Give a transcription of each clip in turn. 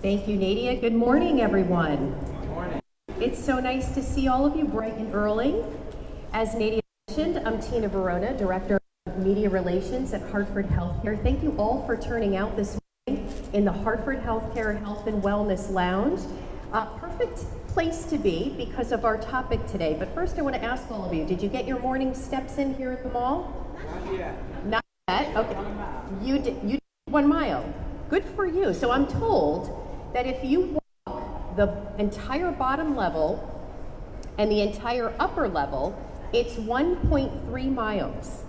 Thank you, Nadia. Good morning, everyone. Good morning. It's so nice to see all of you bright and early. As Nadia mentioned, I'm Tina Verona, Director of Media Relations at Hartford Healthcare. Thank you all for turning out this morning in the Hartford Healthcare Health and Wellness Lounge. Perfect place to be because of our topic today. But first I want to ask all of you, did you get your morning steps in here at the mall? Not yet. Not yet? Okay. You did 1 mile. Good for you. So I'm told that if you walk the entire bottom level and the entire upper level, it's 1.3 miles.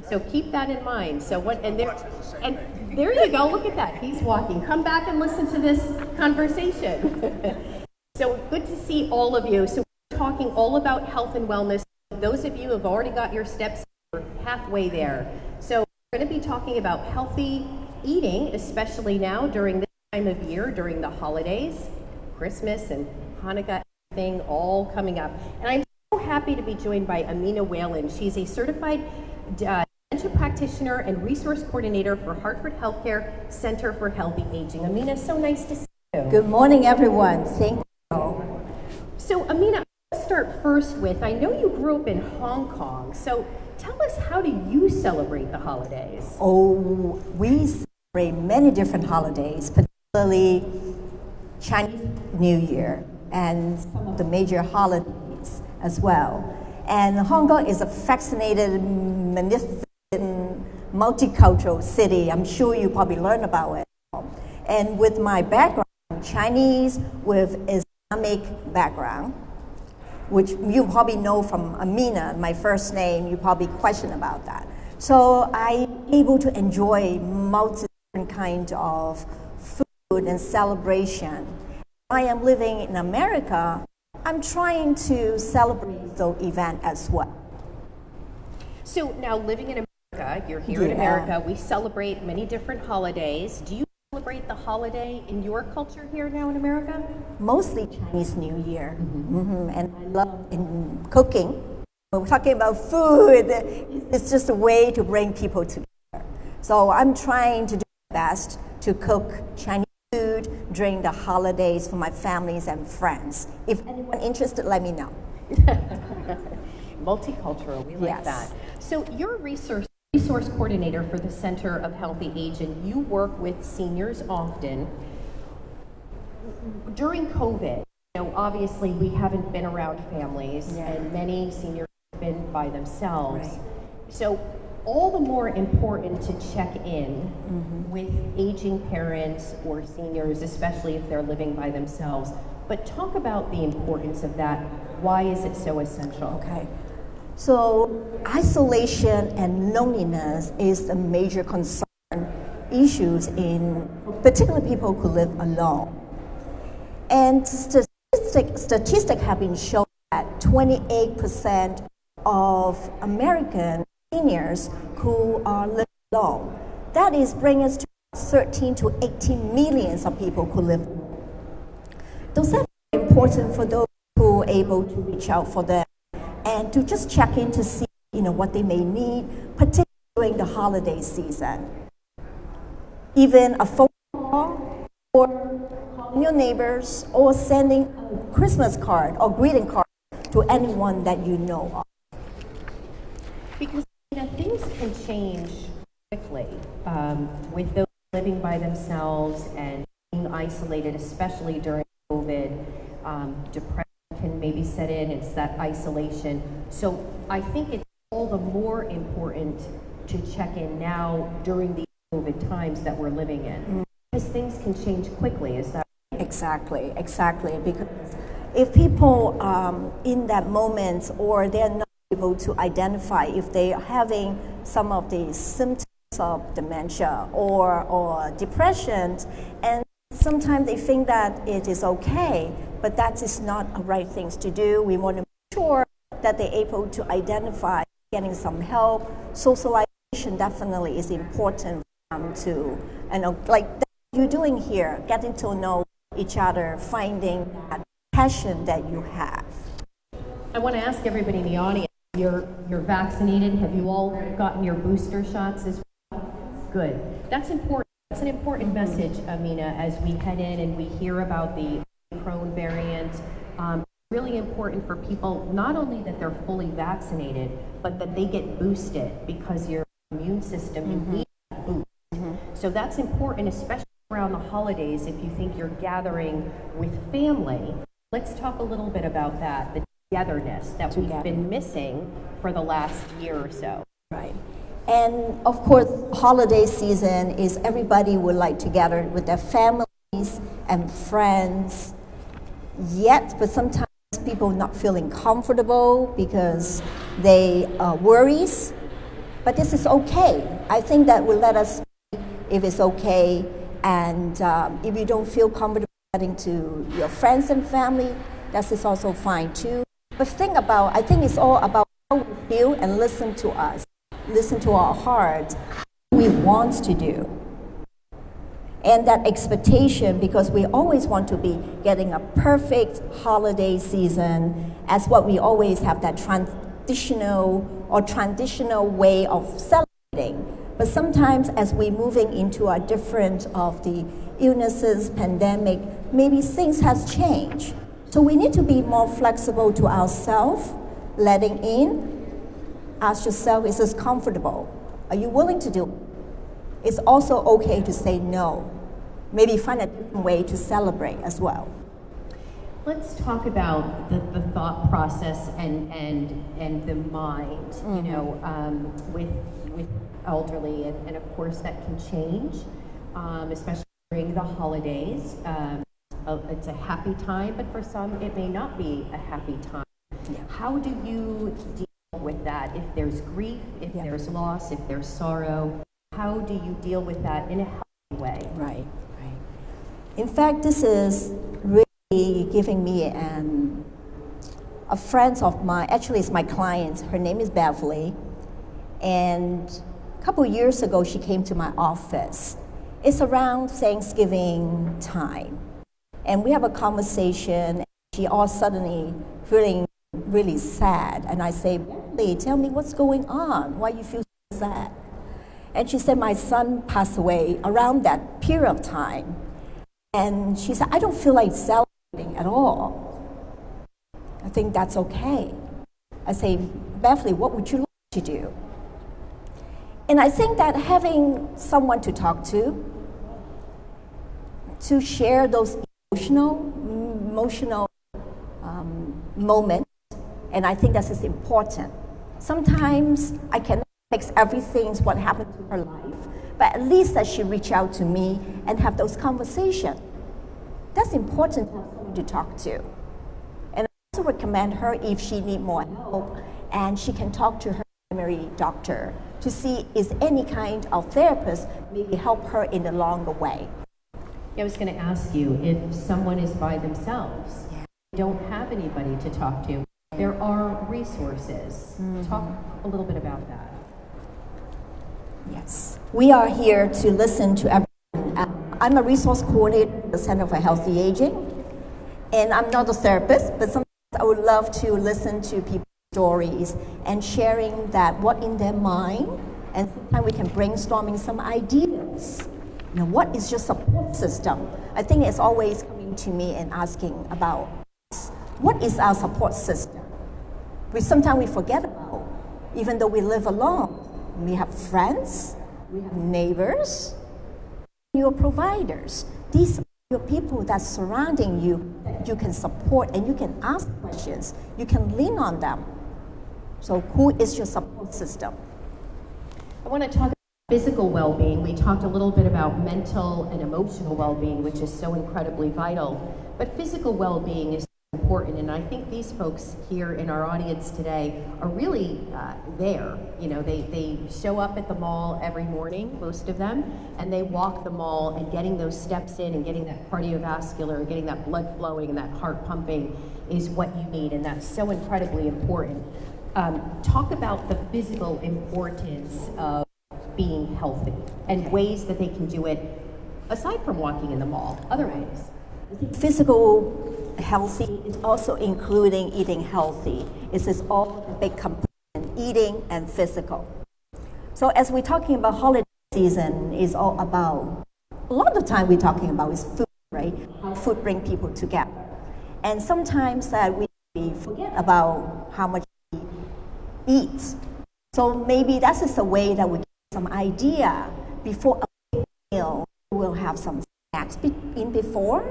So keep that in mind. So there you go. Look at that. He's walking. Come back and listen to this conversation. So good to see all of you. So we're talking all about health and wellness. Those of you who have already got your steps, we're halfway there. So we're going to be talking about healthy eating, especially now during this time of year, during the holidays, Christmas and Hanukkah, thing all coming up. And I'm so happy to be joined by Amina Weiland. She's a certified dementia practitioner and resource coordinator for Hartford Healthcare Center for Healthy Aging. Amina, so nice to see you. Good morning, everyone. Thank you. So Amina, let's start first with, I know you grew up in Hong Kong, so tell us, how do you celebrate the holidays? Oh, we celebrate many different holidays, particularly Chinese New Year and some of the major holidays as well. And Hong Kong is a fascinating, magnificent, multicultural city. I'm sure you probably learned about it. And with my background, Chinese with Islamic background, which you probably know from Amina, my first name, you probably question about that. So I'm able to enjoy multiple different kinds of food and celebration. I am living in America. I'm trying to celebrate the event as well. So now living in America, you're here in America, we celebrate many different holidays. Do you celebrate the holiday in your culture here now in America? Mostly Chinese New Year. And I love cooking. When we're talking about food, it's just a way to bring people together. So I'm trying to do my best to cook Chinese food during the holidays for my families and friends. If anyone interested, let me know. Multicultural, we like Yes. that. So you're a resource coordinator for the Center of Healthy Age, and you work with seniors often. During COVID, obviously we haven't been around families, and many seniors have been by themselves. Right. So all the more important to check in with aging parents or seniors, especially if they're living by themselves. But talk about the importance of that. Why is it so essential? Okay. So isolation and loneliness is a major concern issues in particularly people who live alone. And statistics have been shown that 28% of American seniors who are living alone. That is bringing us to 13 to 18 millions of people who live alone. Those are important for those who are able to reach out for them and to just check in to see what they may need, particularly during the holiday season. Even a phone call or calling your neighbors or sending a Christmas card or greeting card to anyone that you know of. Because things can change quickly with those living by themselves and being isolated, especially during COVID. Depression can maybe set in, it's that isolation. So I think it's all the more important to check in now during the COVID times that we're living in. Because things can change quickly, is that right? Exactly. Because if people in that moment or they're not able to identify if they are having some of the symptoms of dementia or depression, and sometimes they think that it is okay, but that is not the right things to do. We want to make sure that they're able to identify, getting some help. Socialization definitely is important to, like you're doing here, getting to know each other, finding that passion that you have. I want to ask everybody in the audience, you're vaccinated. Have you all gotten your booster shots as well? Good. That's important It's an important message, Amina, as we head in and we hear about the Omicron variant. Really important for people, not only that they're fully vaccinated, but that they get boosted, because your immune system, you need that boost. So that's important, especially around the holidays. If you think you're gathering with family, let's talk a little bit about that, the togetherness that we've been missing for the last year or so. Right. And of course, holiday season is everybody would like to gather with their families and friends. Yet, but sometimes people not feeling comfortable because they worries. But this is okay. I think that will let us see if it's okay. And if you don't feel comfortable getting to your friends and family, that is also fine too. But I think it's all about how we feel and listen to us. Listen to our heart, what we want to do. And that expectation, because we always want to be getting a perfect holiday season, as what we always have that traditional way of celebrating. But sometimes as we're moving into a different of the illnesses, pandemic, maybe things has changed. So we need to be more flexible to ourselves, letting in. Ask yourself, is this comfortable? Are you willing to do it? It's also okay to say no. Maybe find a different way to celebrate as well. Let's talk about the thought process and the mind, you know, with elderly, and of course that can change, especially during the holidays. It's a happy time, but for some it may not be a happy time. Yeah. How do you deal with that? If there's grief, if there's loss, if there's sorrow, how do you deal with that in a healthy way? Right. In fact, this is really giving me a friend of mine, actually it's my client, her name is Beverly, and a couple of years ago she came to my office. It's around Thanksgiving time, and we have a conversation, and she all suddenly feeling really sad, and I say, Beverly, tell me what's going on, why you feel so sad? And she said, my son passed away around that period of time. And she said, I don't feel like celebrating at all. I think that's okay. I say, Beverly, what would you like to do? And I think that having someone to talk to share those emotional moments, and I think that is important. Sometimes I cannot fix everything, what happened to her life, but at least that she reach out to me and have those conversations. That's important to have someone to talk to. And I also recommend her, if she need more help, and she can talk to her primary doctor to see is any kind of therapist maybe help her in the longer way. I was going to ask you, if someone is by themselves, don't have anybody to talk to, there are resources. Talk a little bit about that. Yes. We are here to listen to everyone. I'm a resource coordinator at the Center for Healthy Aging, and I'm not a therapist, but sometimes I would love to listen to people's stories and sharing that what in their mind, and sometimes we can brainstorming some ideas. You know, what is your support system? I think it's always coming to me and asking about what is our support system? Sometimes we forget about, even though we live alone. We have friends, we have neighbors, your providers. These are your people that's surrounding you that you can support and you can ask questions. You can lean on them. So who is your support system? I want to talk about physical well-being. We talked a little bit about mental and emotional well-being, which is so incredibly vital. But physical well-being is important, and I think these folks here in our audience today are really there. You know, they show up at the mall every morning, most of them, and they walk the mall, and getting those steps in and getting that cardiovascular, getting that blood flowing and that heart pumping is what you need, and that's so incredibly important. Talk about the physical importance of being healthy and ways that they can do it aside from walking in the mall, other ways. Physical healthy is also including eating healthy. This is all a big component, eating and physical. So as we're talking about holiday season, is all about a lot of the time we're talking about is food, right? How food bring people together. And sometimes that we forget about how much we eat. So maybe that is a way that we get some idea before a big meal. We'll have some snacks in before.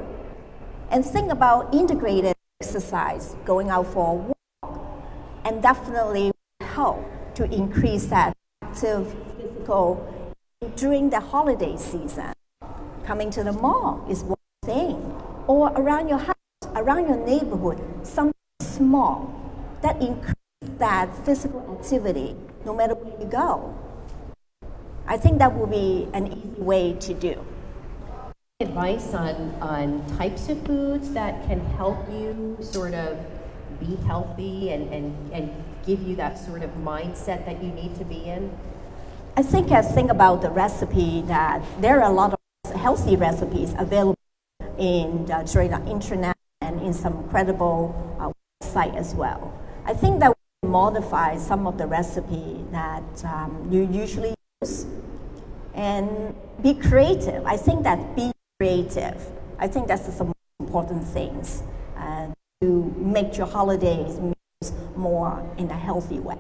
And think about integrated exercise, going out for a walk, and definitely help to increase that active physical during the holiday season. Coming to the mall is one thing, or around your house, around your neighborhood, something small that increases that physical activity no matter where you go. I think that would be an easy way to do. Advice on types of foods that can help you sort of be healthy and give you that sort of mindset that you need to be in? I think about the recipe that there are a lot of healthy recipes available during the internet and in some credible website as well. I think that we modify some of the recipe that you usually use and be creative. I think that be creative. I think that's the most important things to make your holidays more in a healthy way.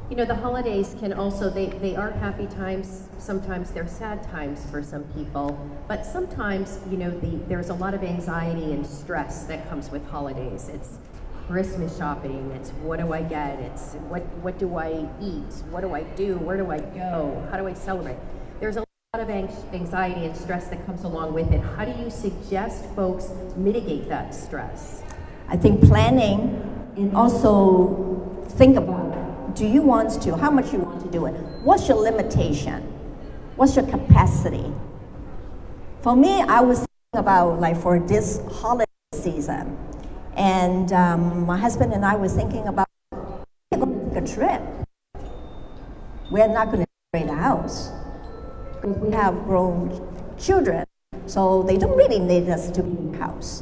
You know, the holidays can also, they are happy times, sometimes they're sad times for some people, but sometimes, you know, there's a lot of anxiety and stress that comes with holidays. It's Christmas shopping, it's what do I get, it's what do I eat, what do I do, where do I go, how do I celebrate? There's a lot of anxiety and stress that comes along with it. How do you suggest folks mitigate that stress? I think planning and also think about how much you want to do it. What's your limitation? What's your capacity? For me, I was thinking about like for this holiday season, and my husband and I were thinking about we're going to take a trip. We're not going to decorate the house because we have grown children, so they don't really need us to be in the house.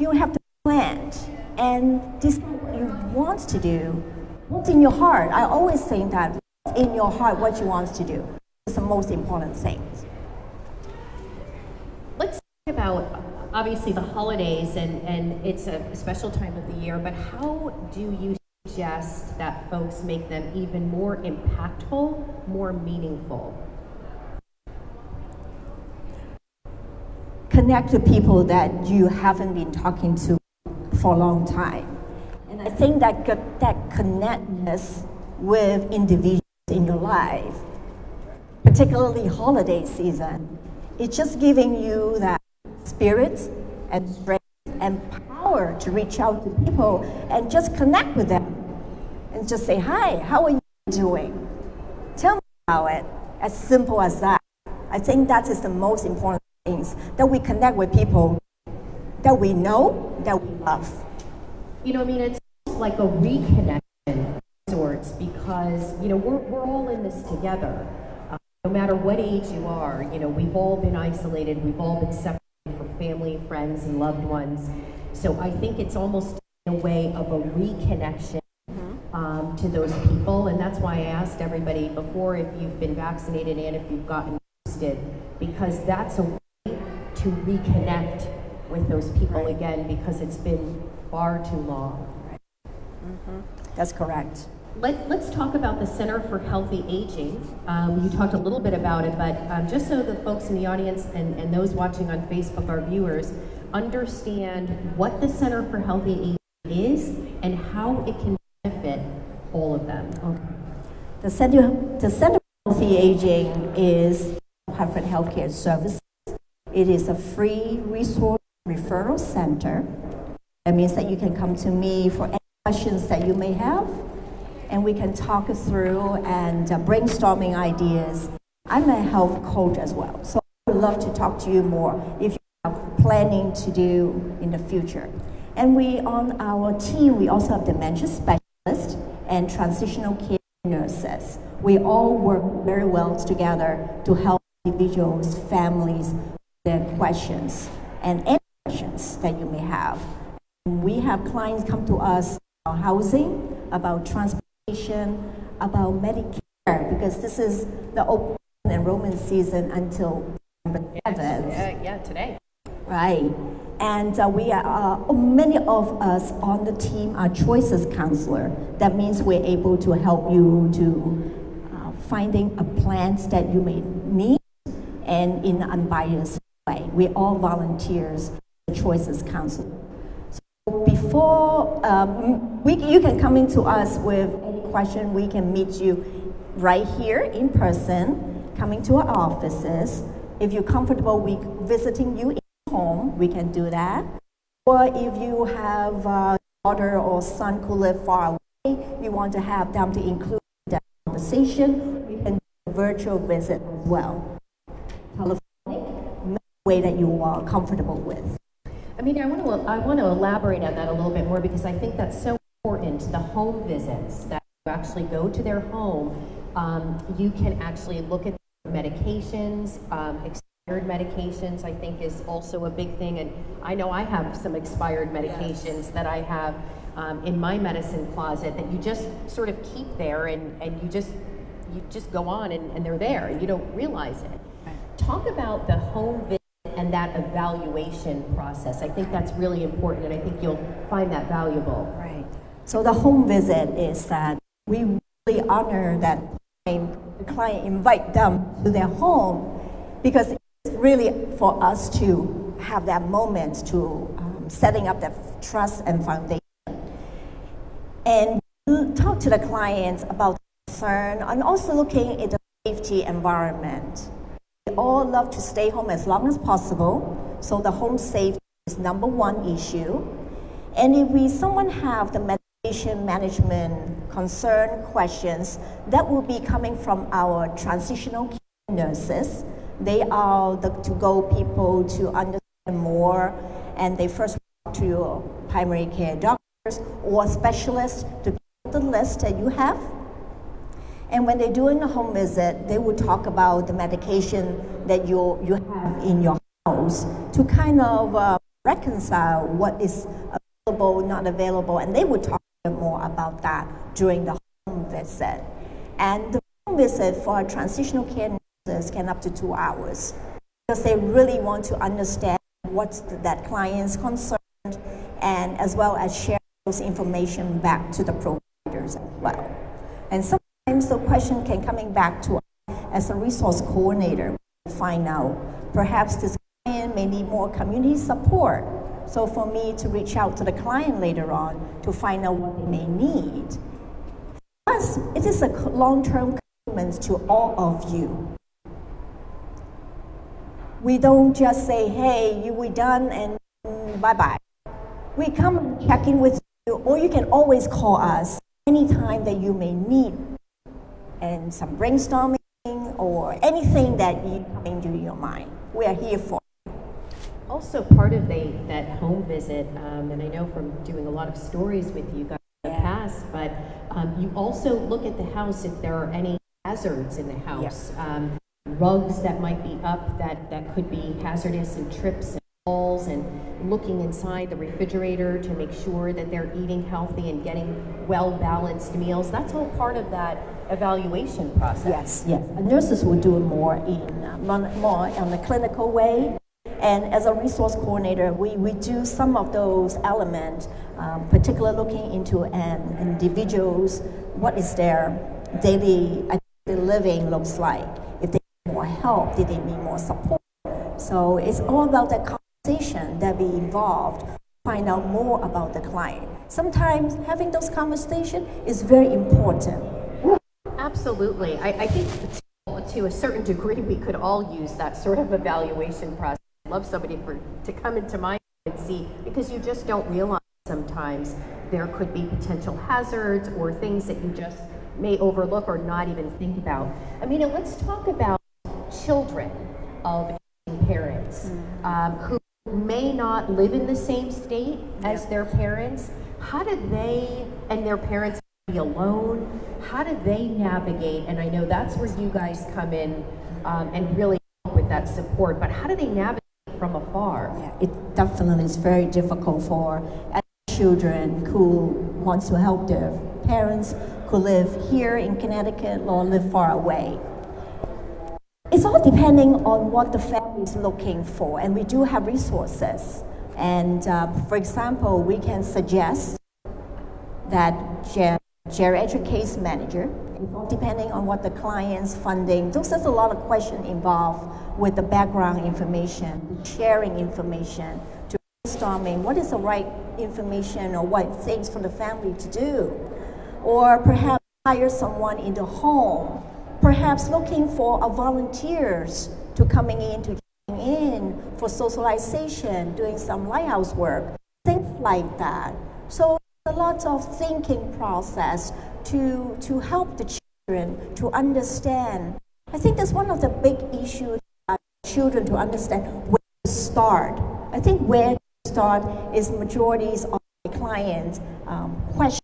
You have to plan and decide what you want to do. What's in your heart? I always think that in your heart, what you want to do is the most important thing. Let's talk about, obviously, the holidays, and it's a special time of the year, but how do you suggest that folks make them even more impactful, more meaningful? Connect to people that you haven't been talking to for a long time. And I think that connectedness with individuals in your life, particularly holiday season, it's just giving you that spirit and strength and power to reach out to people and just connect with them and just say, hi, how are you doing? Tell me about it. As simple as that. I think that is the most important things, that we connect with people that we know, that we love. You know, I mean, it's like a reconnection of sorts because, you know, we're all in this together. No matter what age you are, you know, we've all been isolated, we've all been separated from family, friends, and loved ones. So I think it's almost in a way of a reconnection to those people. And that's why I asked everybody before if you've been vaccinated and if you've gotten boosted, because that's a way to reconnect with those people again, because it's been far too long. That's correct. Let's talk about the Center for Healthy Aging. You talked a little bit about it, but just so the folks in the audience and those watching on Facebook, our viewers, understand what the Center for Healthy Aging is and how it can benefit all of them. Okay. The Center for Healthy Aging is Hartford Healthcare Services. It is a free resource referral center. That means that you can come to me for any questions that you may have, and we can talk it through and brainstorming ideas. I'm a health coach as well, so I would love to talk to you more if you have planning to do in the future. And we, on our team, we also have dementia specialists and transitional care nurses. We all work very well together to help individuals, families, their questions, and any questions that you may have. We have clients come to us about housing, about transportation, about Medicare, because this is the open enrollment season until November 7th. Yeah, today. Right. And we are, many of us on the team are choices counselor. That means we're able to help you to finding a plans that you may need and in an unbiased way. We're all volunteers, choices counselor. So before, you can come into us with any question, we can meet you right here in person, coming to our offices. If you're comfortable with visiting you in home, we can do that. Or if you have a daughter or son who live far away, you want to have them to include that conversation, we can do a virtual visit as well. Telephonic, way that you are comfortable with. I mean, I want to elaborate on that a little bit more because I think that's so important. The home visits, that you actually go to their home, you can actually look at medications, expired medications, I think is also a big thing. And I know I have some expired medications that I have in my medicine closet that you just sort of keep there and you just go on and they're there and you don't realize it. Talk about the home visit and that evaluation process. I think that's really important and I think you'll find that valuable. Right. So the home visit is that we really honor that the client invite them to their home because it's really for us to have that moment to setting up that trust and foundation. And talk to the clients about the concern and also looking at the safety environment. We all love to stay home as long as possible, so the home safety is number one issue. And if someone have the medication management concern questions, that will be coming from our transitional care nurses. They are the to-go people to understand more, and they first talk to your primary care doctors or specialists to get the list that you have. And when they're doing a home visit, they will talk about the medication that you have in your house to kind of reconcile what is available, not available, and they would talk more about that during the home visit. And the home visit for transitional care nurses can up to 2 hours because they really want to understand what's that client's concern and as well as share those information back to the providers as well. And sometimes the question can coming back to us as a resource coordinator to find out perhaps this client may need more community support. So for me to reach out to the client later on to find out what they may need. For us, it is a long-term commitment to all of you. We don't just say, hey, we're done and bye-bye. We come and check in with you, or you can always call us anytime that you may need and some brainstorming or anything that you come into your mind. We are here for. Also part of that home visit, and I know from doing a lot of stories with you guys in the past, but you also look at the house if there are any hazards in the house. Rugs that might be up that could be hazardous and trips and falls, and looking inside the refrigerator to make sure that they're eating healthy and getting well-balanced meals. That's all part of that evaluation process. Yes. Nurses will do it more on the clinical way. And as a resource coordinator, we do some of those elements, particularly looking into an individual's, what is their daily living looks like. If they need more help, did they need more support? So it's all about that conversation that we involved, find out more about the client. Sometimes having those conversations is very important. Absolutely. I think to a certain degree, we could all use that sort of evaluation process. I'd love somebody to come into my and see, because you just don't realize sometimes there could be potential hazards or things that you just may overlook or not even think about. Amina, let's talk about children of parents who may not live in the same state as their parents. How do they and their parents be alone? How do they navigate? And I know that's where you guys come in and really help with that support, but how do they navigate from afar? Yeah, it definitely is very difficult for children who wants to help their parents who live here in Connecticut or live far away. It's all depending on what the family is looking for, and we do have resources. And for example, we can suggest that geriatric case manager, depending on what the client's funding, there's a lot of questions involved with the background information, sharing information, to brainstorming what is the right information or what things for the family to do. Or perhaps hire someone in the home, perhaps looking for volunteers to coming in to join in for socialization, doing some lighthouse work, things like that. So a lot of thinking process to help the children to understand. I think that's one of the big issues for children to understand where to start. I think where to start is majorities of my clients' questions.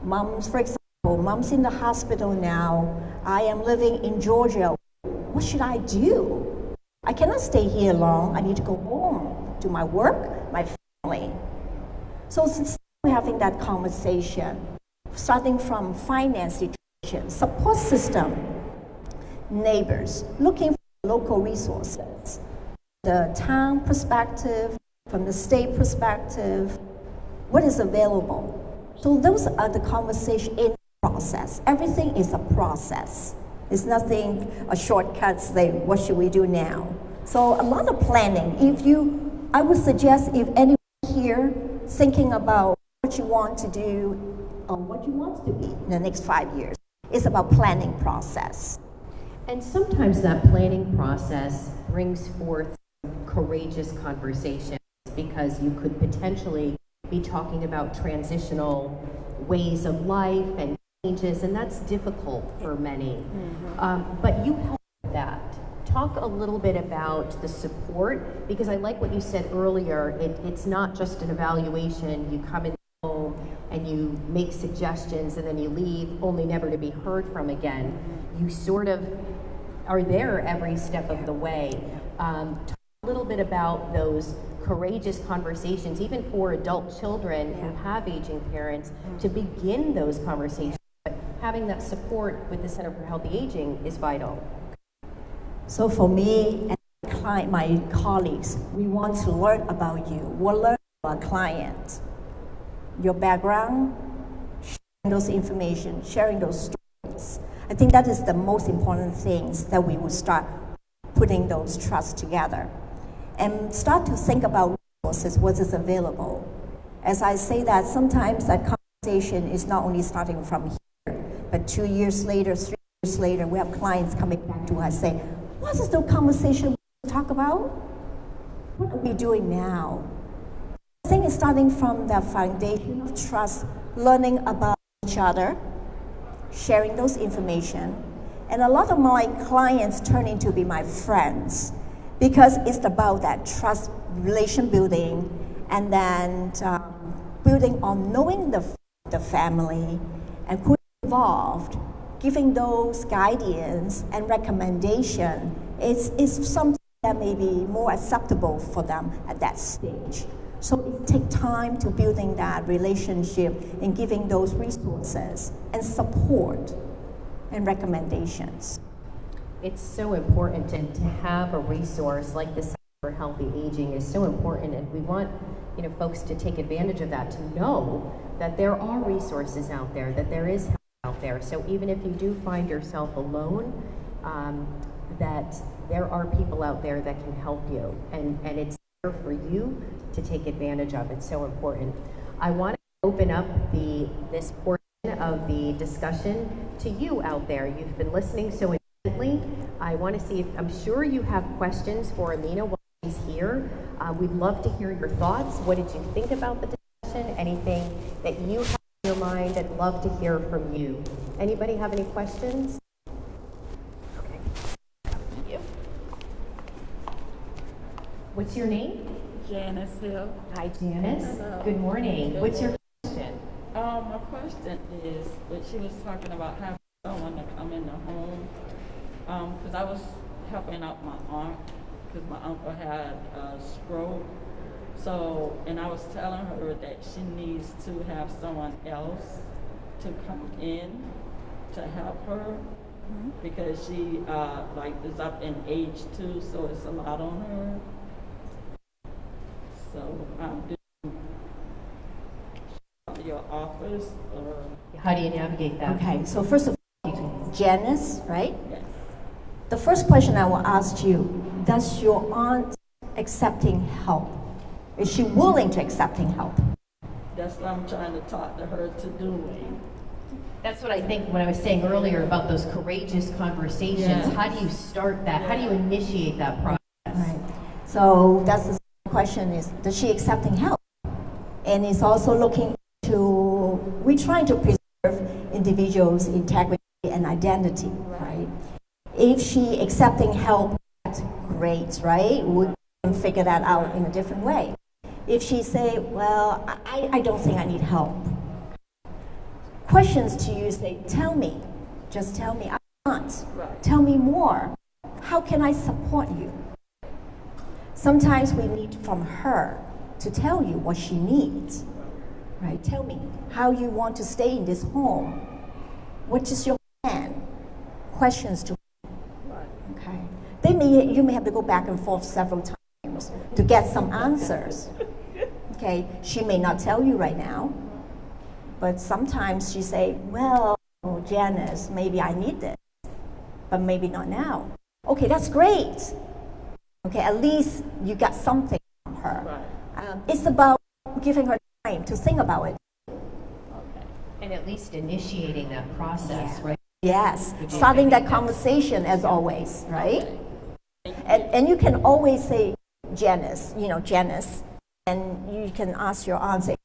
Moms, for example, mom's in the hospital now. I am living in Georgia. What should I do? I cannot stay here long. I need to go home, do my work, my family. So since we're having that conversation, starting from finance situation, support system, neighbors, looking for local resources, the town perspective, from the state perspective, what is available. So those are the conversation in process. Everything is a process. It's nothing a shortcut say, what should we do now? So a lot of planning. I would suggest if anyone here thinking about what you want to do or what you want to be in the next 5 years, it's about planning process. And sometimes that planning process brings forth courageous conversations because you could potentially be talking about transitional ways of life and changes, and that's difficult for many. But you help with that. Talk a little bit about the support, because I like what you said earlier. It's not just an evaluation. You come in home and you make suggestions and then you leave, only never to be heard from again. You sort of are there every step of the way. Talk a little bit about those courageous conversations, even for adult children who have aging parents, to begin those conversations. But having that support with the Center for Healthy Aging is vital. So for me and my colleagues, we want to learn about you. We'll learn about our client, your background, sharing those information, sharing those stories. I think that is the most important things that we will start putting those trusts together and start to think about resources, what is available. As I say that, sometimes that conversation is not only starting from here, but 2 years later, 3 years later, we have clients coming back to us saying, what is the conversation we talk about? What are we doing now? I think it's starting from the foundation of trust, learning about each other, sharing those information. And a lot of my clients turn into be my friends because it's about that trust relation building and then building on knowing the family and who is involved, giving those guidance and recommendation is something that may be more acceptable for them at that stage. So it takes time to building that relationship and giving those resources and support and recommendations. It's so important to have a resource like the Center for Healthy Aging is so important, and we want folks to take advantage of that, to know that there are resources out there, that there is help out there. So even if you do find yourself alone, that there are people out there that can help you, and it's there for you to take advantage of. It's so important. I want to open up this portion of the discussion to you out there. You've been listening so intently. I want to see if, I'm sure you have questions for Amina while she's here. We'd love to hear your thoughts. What did you think about the discussion? Anything that you have in your mind? I'd love to hear from you. Anybody have any questions? Okay. You. What's your name? Janice Hill. Hi, Janice. Hello. Good morning. What's your question? My question is, when she was talking about having someone to come in the home, because I was helping out my aunt, because my uncle had a stroke. So, and I was telling her that she needs to have someone else to come in to help her. because she like is up in age too, so it's a lot on her. So do your office or How do you navigate that? Okay, so first of all, Janice, right? yes. The first question I will ask you, does your aunt accepting help? Is she willing to accepting help? That's what I'm trying to talk to her to do. That's what I think when I was saying earlier about those courageous conversations. Yes. How do you start that? How do you initiate that process? Right. So that's the second question is, does she accepting help? And it's also looking to, we're trying to preserve individuals' integrity and identity, right? If she accepting help, that's great, right? We can figure that out in a different way. If she say, well, I don't think I need help. Questions to you say, tell me, just tell me, I want. Right. Tell me more. How can I support you? Sometimes we need from her to tell you what she needs, right? Tell me how you want to stay in this home. What is your plan? Questions to okay. You may have to go back and forth several times to get some answers. Okay, she may not tell you right now, but sometimes she say, well, Janice, maybe I need this, but maybe not now. Okay, that's great. Okay, at least you got something from her. Right. It's about giving her time to think about it. Okay. And at least initiating that process, right? Yes, starting that conversation as always, right? And you can always say, Janice, Janice, and you can ask your aunt, say,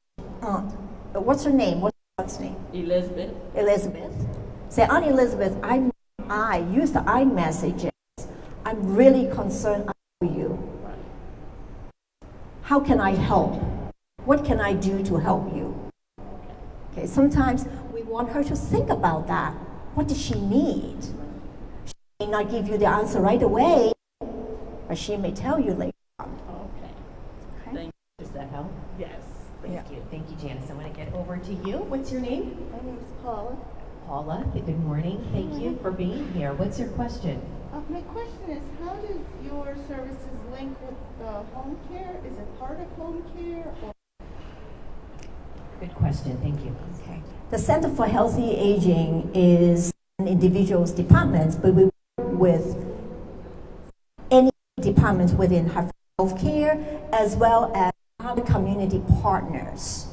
Aunt, what's her name? What's your aunt's name? Elizabeth. Elizabeth. Say, Aunt Elizabeth, I use the I messages. I'm really concerned about you. How can I help? What can I do to help you? Okay, sometimes we want her to think about that. What does she need? She may not give you the answer right away, but she may tell you later on. Okay. Okay? Thank Does that help? Yes. Thank you. Thank you, Janice. I want to get over to you. What's your name? My name is Paula. Paula. Good morning. Thank you for being here. What's your question? My question is, how does your services link with home care? Is it part of home care? Or Good question. Thank you. Okay. The Center for Healthy Aging is an individual's departments, but we work with any departments within Hartford Healthcare as well as other community partners.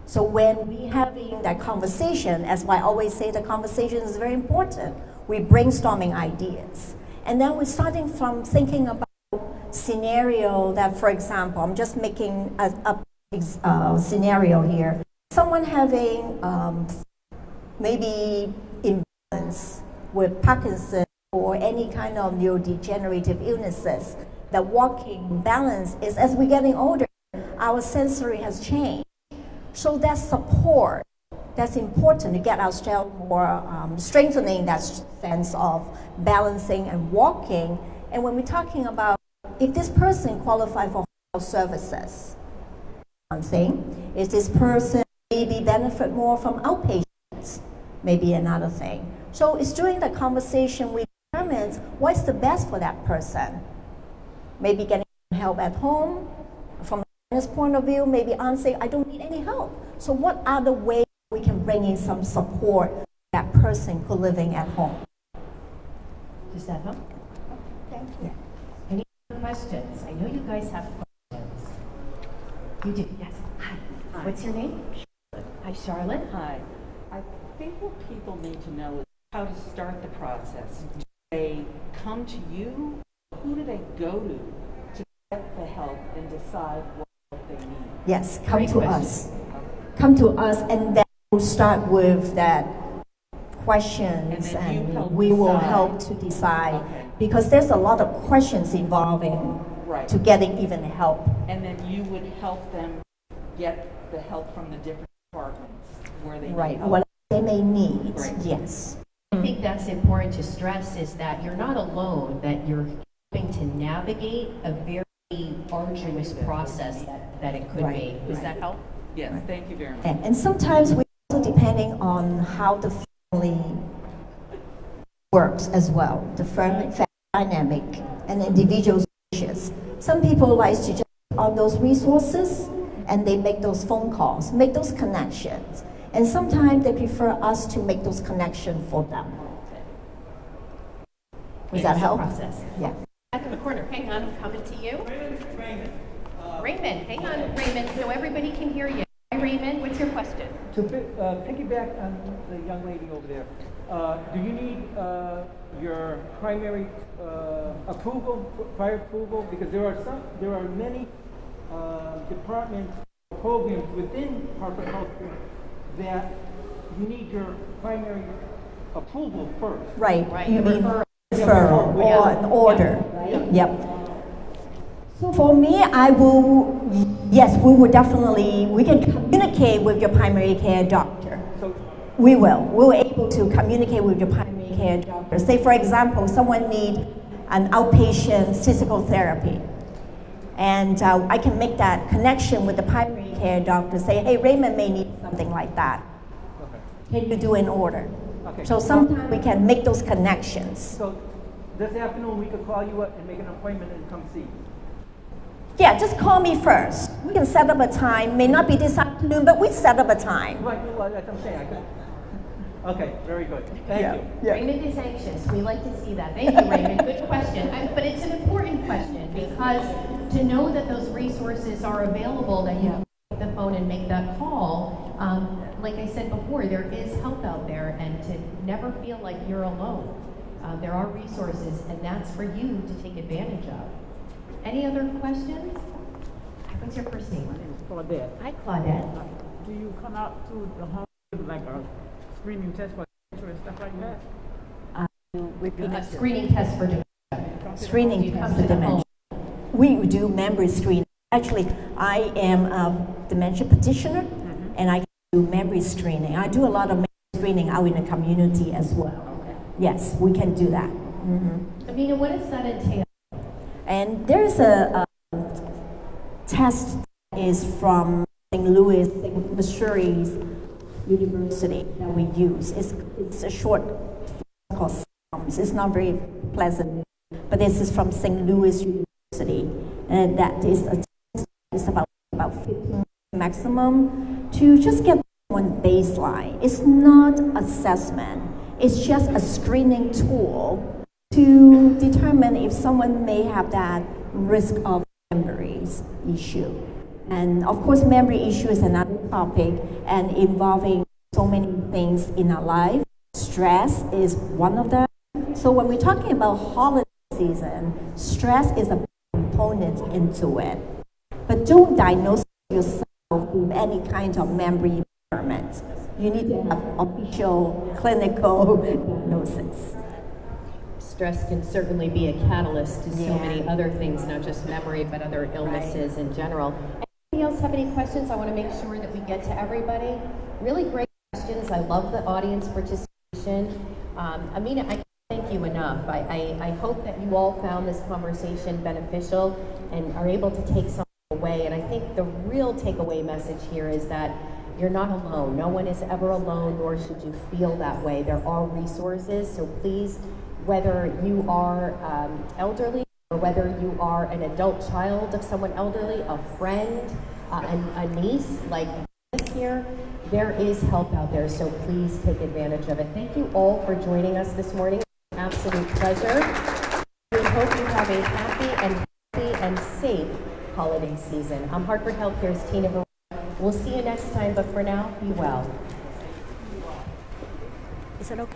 So when we having that conversation, as I always say, the conversation is very important. We're brainstorming ideas. And then we're starting from thinking about scenario that, for example, I'm just making a scenario here. Someone having maybe imbalance with Parkinson's or any kind of neurodegenerative illnesses, that walking balance is, as we're getting older, our sensory has changed. So that support, that's important to get ourselves more strengthening that sense of balancing and walking. And when we're talking about if this person qualifies for health services, one thing, is this person maybe benefit more from outpatients, maybe another thing. So it's during the conversation we determine what's the best for that person. Maybe getting help at home. From this point of view, maybe aunt say, I don't need any help. So what are the ways we can bring in some support to that person who living at home? Does that help? thank you. Any other questions? I know you guys have questions. You do? Yes. Hi. What's your name? Hi, Charlotte. Hi. I think what people need to know is how to start the process. Do they come to you? Who do they go to get the help and decide what help they need? Yes, come Great to question. us. Come to us, and then we'll start with that questions, And then you help we will decide. help to decide. Okay. Because there's a lot of questions involving Right. to getting even help. And then you would help them get the help from the different departments where they Right, need help. what they may need, Right. yes. I think that's important to stress is that you're not alone, that you're having to navigate a very arduous process that it could Right. be. Does that help? Yes, thank you very much. And sometimes we also depending on how the family works as well, the family dynamic and individual wishes. Some people like to just on those resources and they make those phone calls, make those connections. And sometimes they prefer us to make those connections for them. Does that help? Process. Yeah. Back in the corner. Hang on, I'm coming to you. Raymond, hang on, Raymond, so everybody can hear you. Hi, Raymond, what's your question? To piggyback on the young lady over there, do you need your primary approval, prior approval? Because there are many departments, programs within Hartford Healthcare that you need your primary approval first. Right. Right, You the mean referral. referral Yeah. or an order. Right. Yep. So for me, yes, we can communicate with your primary care doctor. So We're able to communicate with your primary care doctor. Say, for example, someone needs an outpatient physical therapy. And I can make that connection with the primary care doctor, say, hey, Raymond may need something like that. okay. Can you do an order? Okay. So sometimes we can make those connections. So this afternoon we could call you up and make an appointment and come see you. Yeah, just call me first. We can set up a time. May not be this afternoon, but we set up a time. Right. Well, that's what I'm saying. Okay. Very good. Thank you. Yeah. Raymond is anxious. We like to see that. Thank you, Raymond. Good question. But it's an important question because to know that those resources are available, that you can pick the phone and make that call, like I said before, there is help out there, and to never feel like you're alone. There are resources, and that's for you to take advantage of. Any other questions? What's your first name? Claudette, Hi, Claudette. do you come out to the home with like a screening test for cancer and stuff like that? A screening test for dementia. Screening You come test to for the dementia. We do memory screening. Actually, I am a dementia practitioner, and I do memory screening. I do a lot of memory screening out in the community as well. Yes, we can do that. Amina, what does that entail? And there's a test that is from St. Louis, Missouri's University that we use. It's a short called SAMS. It's not very pleasant, but this is from St. Louis University, and that is a test. It's about 15 maximum to just get one baseline. It's not assessment. It's just a screening tool to determine if someone may have that risk of memories issue. And of course, memory issue is another topic and involving so many things in our life. Stress is one of them. So when we're talking about holiday season, stress is a component into it. But don't diagnose yourself with any kind of memory impairment. You need to have official clinical diagnosis. Stress can certainly be a catalyst to so many other things, not just memory, but other illnesses in general. Anybody else have any questions? I want to make sure that we get to everybody. Really great questions. I love the audience participation. Amina, I can't thank you enough. I hope that you all found this conversation beneficial and are able to take something away. And I think the real takeaway message here is that you're not alone. No one is ever alone, nor should you feel that way. There are resources, so please, whether you are elderly or whether you are an adult child of someone elderly, a friend, a niece like this here, there is help out there, so please take advantage of it. Thank you all for joining us this morning. Absolute pleasure. We hope you have a happy and safe holiday season. I'm Hartford Healthcare's Tina Varela. We'll see you next time, but for now, be well. Is it okay?